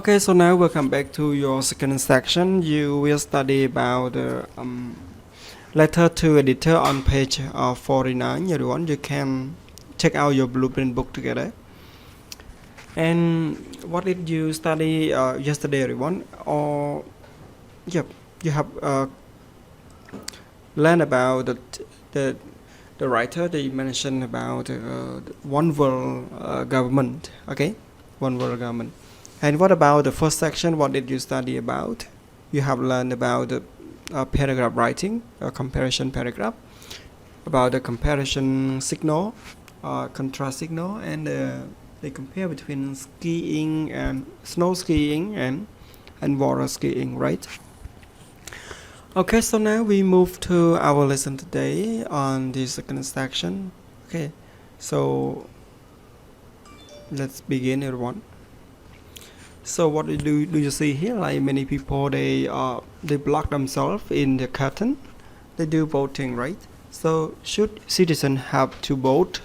Okay, so now welcome back to your second section. You will study about the letter to editor on page 49. Everyone, you can check out your blueprint book together. And what did you study yesterday, everyone? Or yep, you have learned about the the writer they mentioned about one world government. Okay, one world government. And what about the first section? What did you study about? You have learned about the paragraph writing, a comparison paragraph, about the comparison signal, contrast signal, and they compare between skiing and snow skiing and water skiing, right? Okay, so now we move to our lesson today on the second section. Okay, so let's begin, everyone. So what do you see here? Like many people, they block themselves in the curtain. They do voting, right? So should citizens have to vote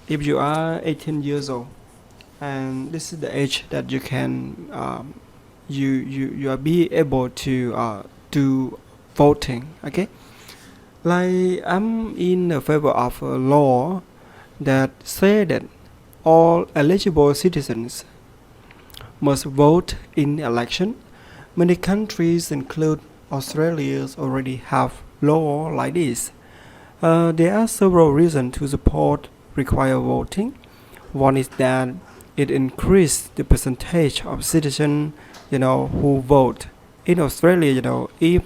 if you are 18 years old, and this is the age that you can you are be able to do voting. Okay, like I'm in favor of a law that say that all eligible citizens must vote in election. Many countries, include Australia, already have law like this. There are several reasons to support required voting. One is that it increases the percentage of citizens, who vote. In Australia, if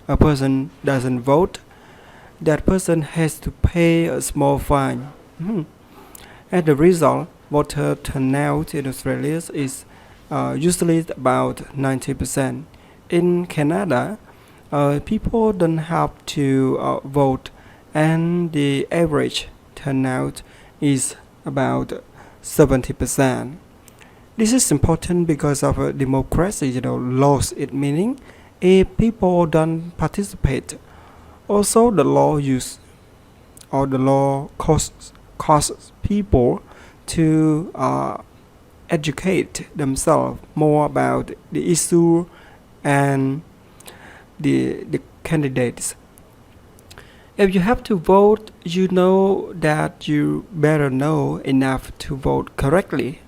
a person doesn't vote, that person has to pay a small fine. As a result, voter turnout in Australia is usually about 90%. In Canada, people don't have to vote, and the average turnout is about 70%. This is important because of democracy, lost its meaning if people don't participate. Also, the law causes people to educate themselves more about the issue and the candidates. If you have to vote, you know that you better know enough to vote correctly.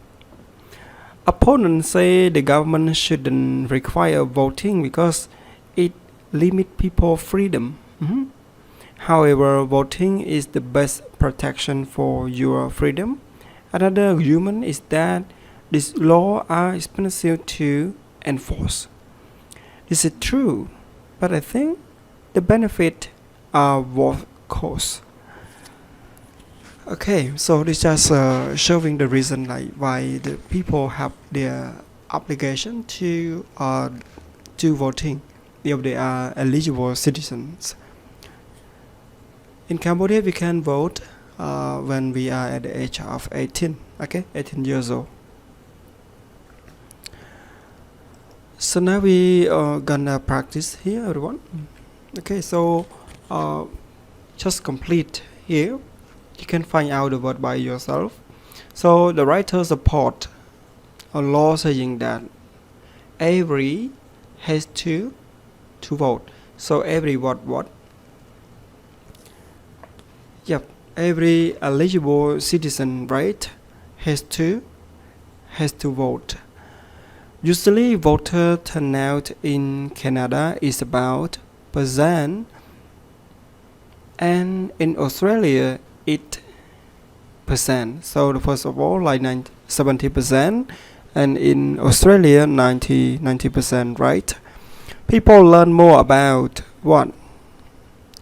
Opponents say the government shouldn't require voting because it limits people's freedom. However, voting is the best protection for your freedom. Another argument is that these laws are expensive to enforce. This is true, but I think the benefits are worth cost. Okay, so this just showing the reason like why the people have their obligation to do voting if they are eligible citizens. In Cambodia, we can vote when we are at the age of 18. Okay, 18 years old. So now we are gonna practice here, everyone. Okay, so just complete here. You can find out the word by yourself. So the writer support a law saying that every has to vote. So every what? Yep, every eligible citizen, right, has to vote. Usually, voter turnout in Canada is about percent, and in Australia, 8%. So first of all, like 70%, and in Australia, 90%, right? People learn more about what?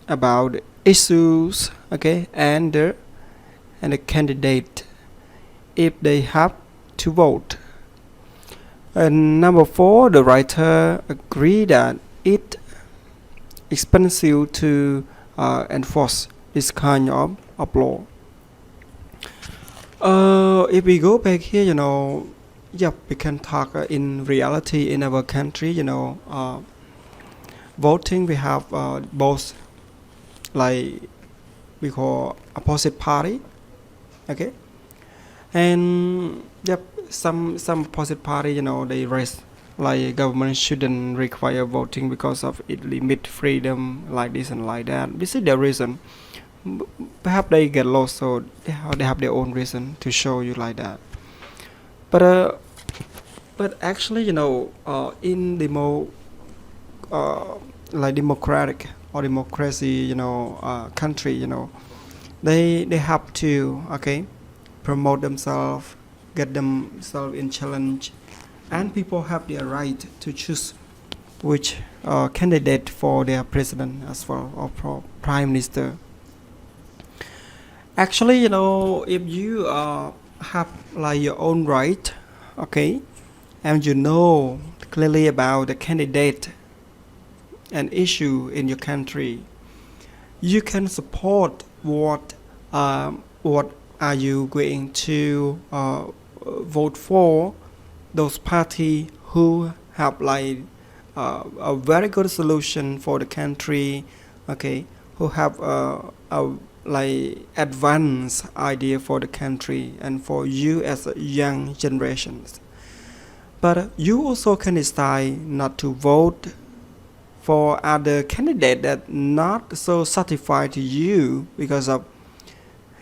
About issues, okay, and the candidate if they have to vote. And number 4, the writer agreed that it's expensive to enforce this kind of law. If we go back here, we can talk in reality in our country, voting we have both, like we call opposite party, okay, and some opposite party, they raise like government shouldn't require voting because of it limit freedom like this and like that. This is the reason. Perhaps they get lost, so they have their own reason to show you like that. But actually, in the more like democratic or democracy, country, they have to promote themselves, get themselves in challenge, and people have their right to choose which candidate for their president as well or for prime minister. Actually, if you have like your own right, okay, and you know clearly about the candidate and issue in your country, you can support what are you going to vote for those party who have like a very good solution for the country, okay, who have a like advanced idea for the country and for you as a young generations. But you also can decide not to vote for other candidate that not so satisfied to you because of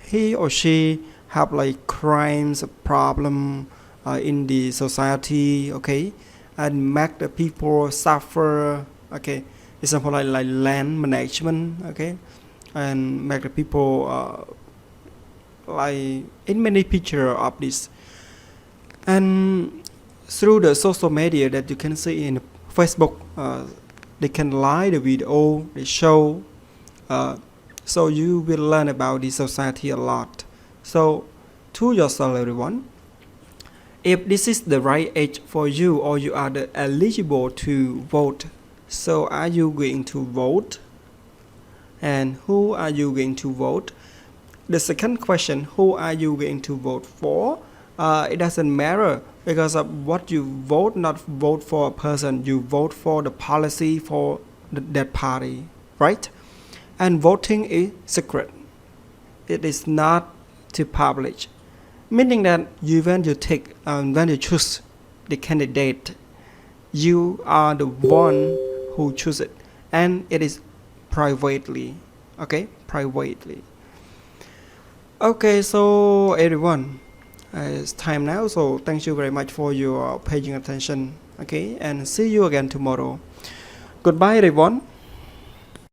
he or she have like crimes problem in the society, okay, and make the people suffer, okay. Example like land management, okay, and make the people like in many picture of this. And through the social media that you can see in Facebook, they can like the video, they show, so you will learn about the society a lot. So to yourself, everyone, if this is the right age for you or you are eligible to vote, so are you going to vote? And who are you going to vote? The second question, who are you going to vote for? It doesn't matter because of what you vote, not vote for a person, you vote for the policy for that party, right? And voting is secret. It is not to publish. Meaning that when you choose the candidate, you are the one who choose it, and it is privately, okay, privately. Okay, so everyone, it's time now. So thank you very much for your paying attention. Okay, and see you again tomorrow. Goodbye, everyone.